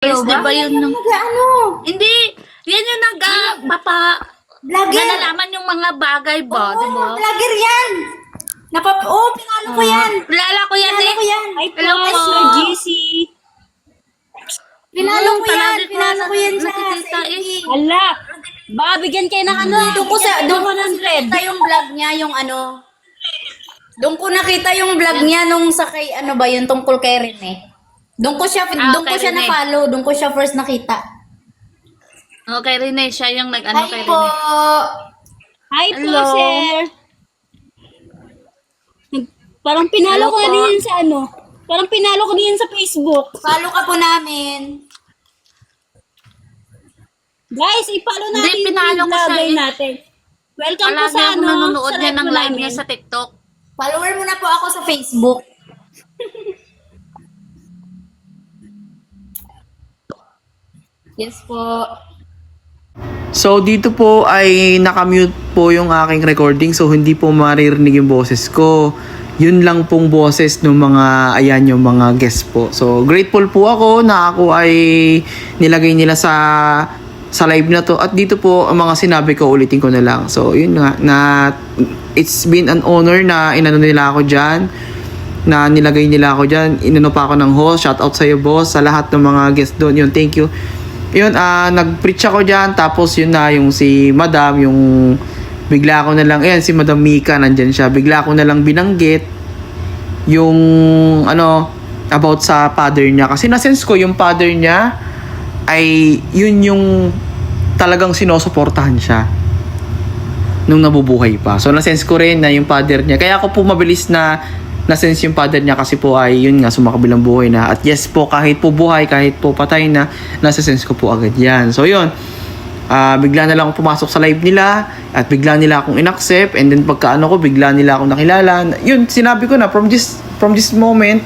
Guys, di ba yun nung... Ano? Hindi! Yan yung Vlogger. nalalaman yung mga bagay ba, di ba? Vlogger yan. Pinalo ko yan. Kilala ko yan Pinalo eh. ko yan. Ay, Hello po, po. Sir GC. Pinalo ko yan. Palagi ko Pinalo ko yan siya. nakikita sa eh. FB. Hala, baka bigyan kayo ng ano. Doon ko Bigyan kayo ng 100. nakita yung vlog niya, yung ano. Doon ko nakita yung vlog niya nung sa kay ano ba yun tungkol kay Rene. Doon ko siya kay Rene. na-follow, doon ko siya first nakita. Okay, Rene, siya yung nag-ano kay Hi po. Rene. Hi po, Hello. sir. Parang pinalo Hello ko na po. din yan sa ano. Parang pinalo ko din yan sa Facebook. Follow ka po namin. Guys, ipalo Hindi, natin pinalo ko siya vlogger eh. natin. Welcome po Palagi sa ako ano, nanonood sa niya live ng po live namin. niya sa TikTok. Follower mo na po ako sa Facebook. Yes po. So dito po ay nakamute po yung aking recording, so hindi po maririnig yung boses ko. Yun lang pong boses ng mga ayan yung mga guest po. So grateful po ako na ako ay nilagay nila sa live na to, at dito po ang mga sinabi ko, ulitin ko na lang. So yun nga, na it's been an honor na inano nila ako diyan, na nilagay nila ako diyan. Inano pa ako ng host. Shout out sa iyo, boss, sa lahat ng mga guest doon. Yun, thank you. Yun, nag-preach ako dyan, tapos yun na, yung si Madam, yung bigla ko na lang, ayan, si Madam Mika, nandyan siya, bigla ko na lang binanggit yung, ano, about sa father niya. Kasi na-sense ko, yung father niya, ay, yun yung talagang sinusuportahan siya nung nabubuhay pa. So, na-sense ko rin na yung father niya, kaya ako po mabilis na-sense yung father niya, kasi po ay yun nga, sumakabilang buhay na. At yes po, kahit po buhay, kahit po patay na, nasa-sense ko po agad yan. So yun, bigla na lang ako pumasok sa live nila, at bigla nila akong in-accept, and then pagkaano ko, bigla nila akong nakilala. Yun, sinabi ko na, from this moment,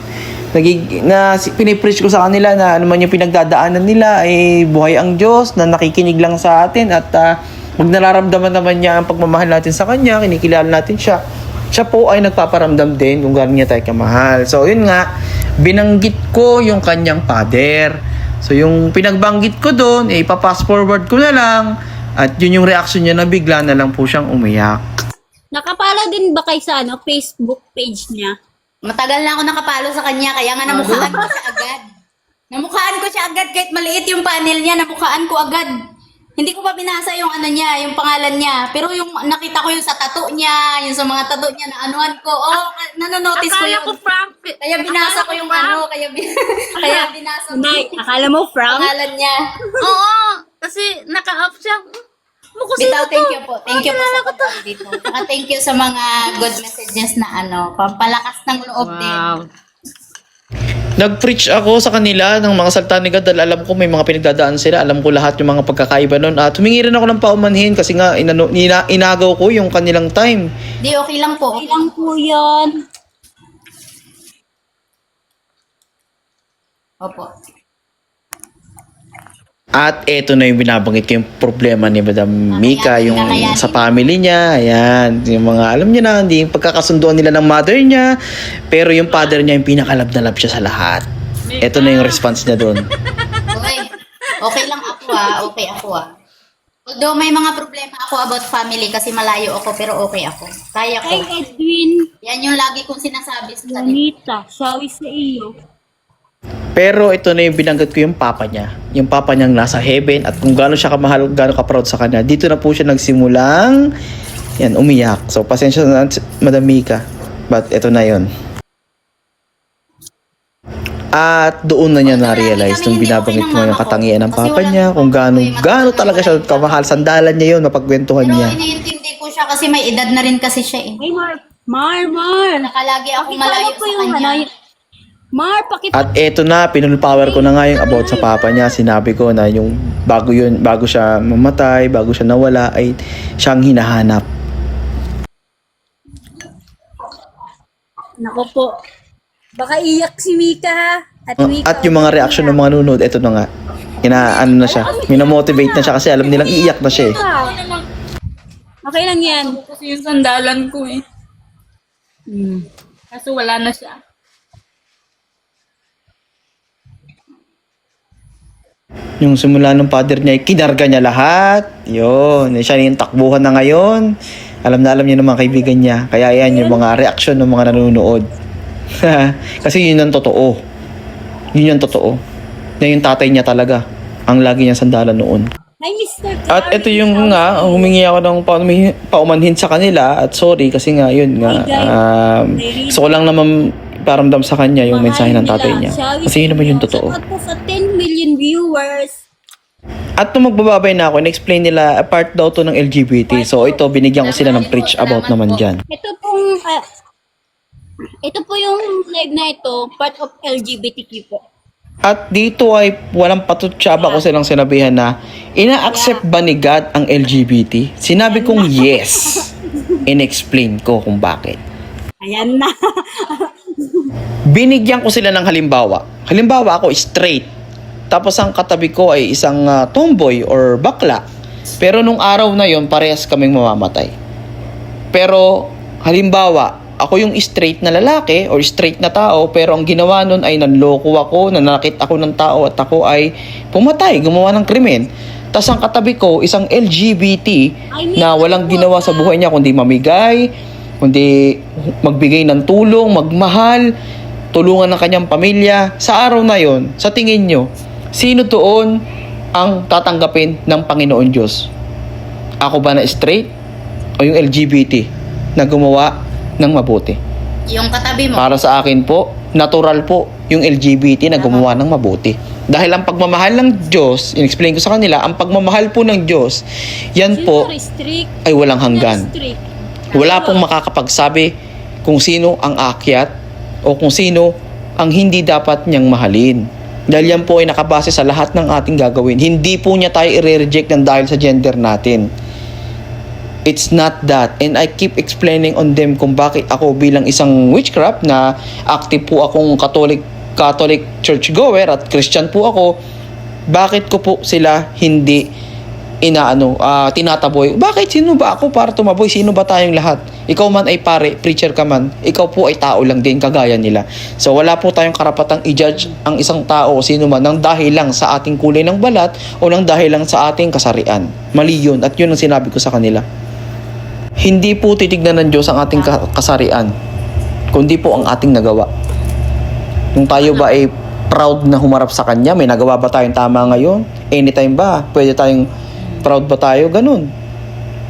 pinipreach ko sa kanila na ano man yung pinagdadaanan nila, ay buhay ang Diyos, na nakikinig lang sa atin, at pag nararamdaman naman niya ang pagmamahal natin sa Kanya, kinikilala natin siya, siya po ay nagpaparamdam din kung gaano niya tayo kamahal. So, yun nga, binanggit ko yung kanyang father. So, yung pinagbanggit ko doon, ipa-fast forward ko na lang, at yun yung reaction niya, na bigla na lang po siyang umiyak. Nakapalo din ba kayo sa ano, Facebook page niya? Matagal na ako nakapalo sa kanya, kaya nga namukhaan ko siya agad. Namukhaan ko siya agad, kahit maliit yung panel niya, namukhaan ko agad. Hindi ko pa binasa yung ano niya, yung pangalan niya. Pero yung nakita ko yung sa tattoo niya, yung sa mga tattoo niya na anuhan ko. Nanonotice ko Akala yung... ko Frank. Kaya binasa ko yung ano, kaya binasa ko Nay, yung akala mo Frank? pangalan niya. Oo, kasi naka-off siya. Mukha Bitaw, sino to? thank you po. Thank you po sa pag dito. Saka thank you sa mga good messages na ano, pampalakas ng loob din. Wow. Nag-preach ako sa kanila ng mga salita ni God, dahil alam ko may mga pinagdadaan sila. Alam ko lahat yung mga pagkakaiba nun. At humingi rin ako ng paumanhin, kasi nga inagaw ko yung kanilang time. Di, okay lang po. Okay lang. Ilang po yun? Opo. At eto na yung binabanggit ko, yung problema ni Madam Mika, yung kakayanin. sa family niya, ayan, yung mga, alam niyo na, hindi yung pagkakasunduan nila ng mother niya, pero yung father niya yung pinakalab na love siya sa lahat. Eto na yung response niya doon. Okay. Okay lang ako okay ako Although may mga problema ako about family kasi malayo ako, pero okay ako. Kaya Kay ko. Edwin, Yan yung lagi kong sinasabi sa kanila. Bonita, sawi sa iyo. Pero ito na yung binanggit ko, yung papa niya. Yung papa niyang nasa heaven, at kung gaano siya kamahal, gaano ka-proud sa kanya. Dito na po siya nagsimulang, yan, umiyak. So, pasensya na, Madam Mika. But ito na yun. At doon na niya na-realize nung binabanggit mo yung katangian ng papa niya, kung gaano talaga siya kamahal. Sandalan niya yun, mapagkwentuhan Pero niya. iniintindi ko siya kasi may edad na rin kasi siya eh. Ay, Mar. Nakalagi ako Pakita malayo mo po sa yung kanya. ano, Mar, pakita. At eto na, pinulpower ko na nga yung about sa papa niya. Sinabi ko na yung bago siya mamatay, bago siya nawala, ay siyang hinahanap. Nako po. Baka iyak si Mika ha. Mika, At yung mga reaction ng mga nunod, eto na nga. Inaano na siya. Minamotivate na siya kasi alam nilang iiyak na siya eh. Okay lang yan. Kasi yung sandalan ko eh. Kaso wala na siya. Yung simula ng father niya, kinarga niya lahat. Yun, siya yung takbuhan na ngayon. Alam na alam niyo ng mga kaibigan niya. Kaya yan yung mga reaksyon ng mga nanonood. Kasi yun ang totoo. Yun yung totoo. Na yung tatay niya talaga ang lagi niya sandalan noon. Hi, Mr. At ito yung nga, humingi ako ng paumanhin sa kanila. At sorry kasi nga, yun nga. Gusto ko lang naman paramdam sa kanya yung mensahe ng tatay niya. Kasi yun naman yung totoo. Shoutout po sa 10 million viewers. At nung magbababay na ako, in-explain nila, part daw to ng LGBT. So ito, binigyan ko sila ng preach about naman dyan. Ito po yung live na ito, part of LGBTQ po. At dito ay walang patutsyaba ko silang sinabihan na, ina-accept ba ni God ang LGBT? Sinabi kong yes. In-explain ko kung bakit. Ayan na. Binigyan ko sila ng halimbawa. Halimbawa, ako straight. Tapos ang katabi ko ay isang tomboy or bakla. Pero nung araw na yon parehas kaming mamamatay. Pero halimbawa, ako yung straight na lalaki or straight na tao, pero ang ginawa nun ay nanloko ako, nanakit ako ng tao at ako ay pumatay, gumawa ng krimen. Tapos ang katabi ko, isang LGBT na walang ginawa sa buhay niya kundi mamigay, kundi magbigay ng tulong, magmahal, tulungan ng kanyang pamilya. Sa araw na yon, sa tingin nyo, sino doon ang tatanggapin ng Panginoon Diyos? Ako ba na straight o yung LGBT na gumawa ng mabuti? Yung katabi mo. Para sa akin po, natural po yung LGBT na gumawa ng mabuti. Dahil ang pagmamahal ng Diyos, in-explain ko sa kanila, ang pagmamahal po ng Diyos, yan po ay walang hanggan. Wala pong makakapagsabi kung sino ang aakyat o kung sino ang hindi dapat niyang mahalin. Dahil yan po ay nakabase sa lahat ng ating gagawin. Hindi po niya tayo i-reject ng dahil sa gender natin. It's not that. And I keep explaining on them kung bakit ako bilang isang witchcraft na active po akong Catholic churchgoer at Christian po ako, bakit ko po sila hindi tinataboy? Bakit? Sino ba ako para tumaboy? Sino ba tayong lahat? Ikaw man ay pare, preacher ka man, ikaw po ay tao lang din kagaya nila. So wala po tayong karapatang i-judge ang isang tao o sino man ng dahil lang sa ating kulay ng balat o ng dahil lang sa ating kasarian. Mali yun at yun ang sinabi ko sa kanila. Hindi po titignan ng Diyos ang ating kasarian, kundi po ang ating nagawa. Kung tayo ba ay proud na humarap sa Kanya, may nagawa ba tayong tama ngayon? Anytime ba? Pwede tayong proud ba tayo? Ganun.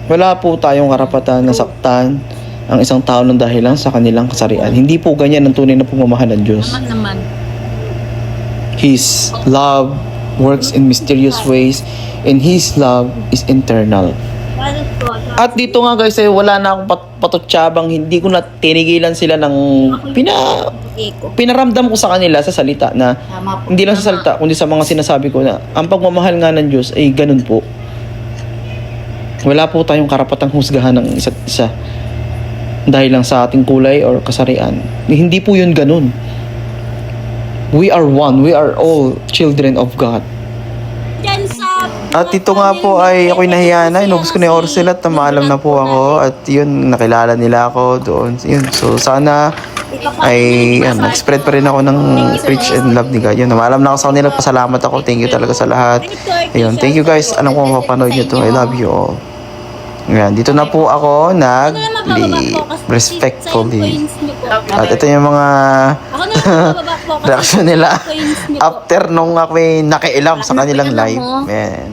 Wala po tayong karapatan na saktan ang isang tao ng dahil lang sa kanilang kasarian. Hindi po ganyan ang tunay na pagmamahal ng Diyos. Naman. His love works in mysterious ways and His love is eternal. At dito nga guys, wala na akong patutsyabang, hindi ko na tinigilan sila ng pinaramdam ko sa kanila sa salita na hindi lang sa salita, kundi sa mga sinasabi ko na ang pagmamahal nga ng Diyos ay ganun po. Wala po tayong karapatang husgahan ng isa't isa dahil lang sa ating kulay or kasarian. Hindi po yun ganun. We are one. We are all children of God. At ito nga po ay ako'y nahiya na. Inubos ko na yung oras nila at maalam na po ako. At yun, nakilala nila ako doon. Yun. So sana ay nag-spread pa rin ako ng preach and love ni God. Yun, maalam na ako sa kanila. Pasalamat ako. Thank you talaga sa lahat. Ayun, thank you guys. Alam ko mapapanood nyo to. I love you all. Ayan, dito na po ako nag-leave respectfully. At ito yung mga reaction nila after nung ako'y nakialam sa kanilang live. Ayan.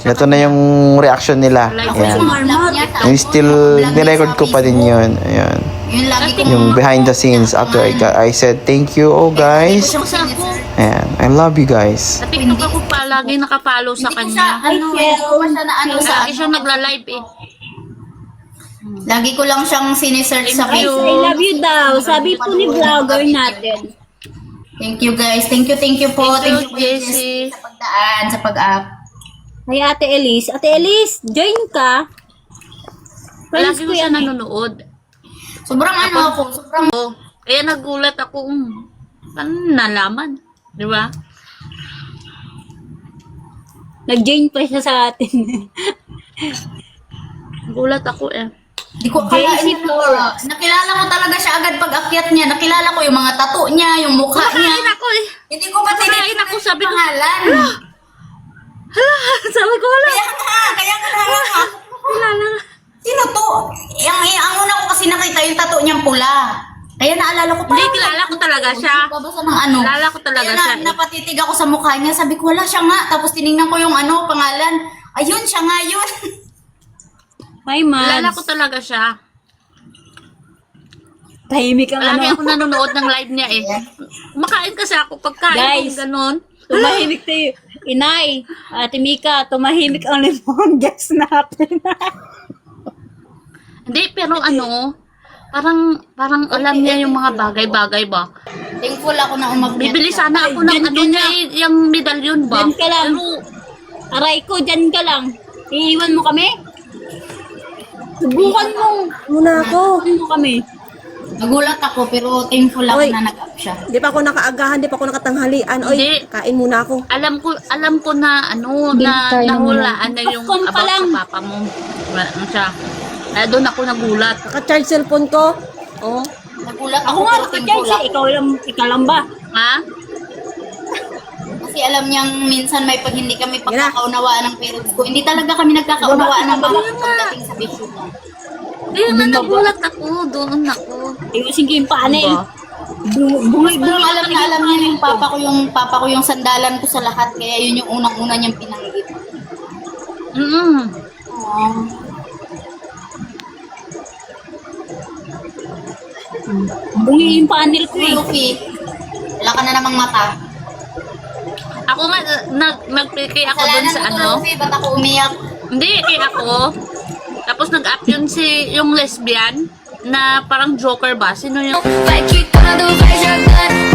Ito na yung reaction nila. Ayan. And still, nirecord ko pa din yun. Ayan. Yung behind the scenes after I said thank you all guys. Ayan. I love you guys. Sa TikTok ako palagi nakapalo sa kanya. Lagi siya nagla-live eh. Lagi ko lang siyang sinesearch sa I Facebook. love you daw. Sabi po ni vlogger natin. Thank you guys. Thank you po. Thank you, Kuya Jessie. Jess, sa pagdaan, sa pag-up. Ay, Ate Elise. Ate Elise, join ka. Friends Lagi ko ko siya yan. nanonood. Sobrang sobrang Oh, kaya nagulat ako. Paano nalaman? Di ba? Nag-join pa siya sa atin. Nagulat ako eh. di ko akalain na nakilala ko talaga siya agad pag akyat niya. Nakilala ko yung mga tattoo niya, yung mukha niya. Nakain ako eh. Hindi ko pa Nakain ako, sabi ko, pangalan. Sabi ko, wala. Kaya nga na. Kilala. Sino to? Ang una ko kasi nakita yung tattoo niyang pula. Kaya naalala ko pa. Hindi, kilala ko talaga siya. Babasa ng ano. Kilala ko talaga Kaya siya. napatitig ako sa mukha niya. Sabi ko, wala siya nga. Tapos tinignan ko yung ano, pangalan. Ayun, siya nga yun. Hi, Kilala ko Mads. talaga siya. Tahimik ang Lagi ano. ako nanonood ng live niya eh. Kumakain kasi ako pagkain Guys. kung ganon. Tumahimik tayo. Inay, Ate Mika, tumahimik ang limang guest natin. Hindi, pero ano, parang alam niya yung mga bagay-bagay ba. Thankful ako na umakyat. Bibili sana ako ng Dyan ano ka niya eh, yung medalyon ba. Diyan ka lang. Pero, Aray ko, dyan ka lang. Iiwan mo kami? Subukan mo. Muna ako. Subukan mo kami. Nagulat ako pero thankful ako Oy. na nag-up siya. Di pa ako nakaagahan, di pa ako nakatanghalian. Oy, Hindi. kain muna ako. alam ko na ano, na nahulaan na yung Popcorn pa about lang. sa papa mo. Ano siya. Kaya doon ako nagulat. Naka-charge cellphone ko. Oh. Nagulat Ako ako nga, pero thankful nakacharge. ako. Ikaw lang ba? Ha? Kasi alam niyang minsan may pag hindi kami Yan na. pagkakaunawaan ng parents ko. Hindi talaga kami nagkakaunawaan ng mga pagdating sa bisyo mo. Hindi na nagulat ako. Doon ako. Ayusin ko yung paano eh. Diba? Pero alam niya yung papa ko yung sandalan ko sa lahat. Kaya yun yung unang-una niyang pinanggit. Bungi yung panel ko eh. Luffy, wala ka na namang mata. Ako nga, nag-pray ako doon Kasalanan sa mo to, ano. Luffy, ba't ako umiyak? Hindi, kaya ako. Tapos nag-up yun yung lesbian na parang joker ba? Sino yung... Vai que quando vai jogando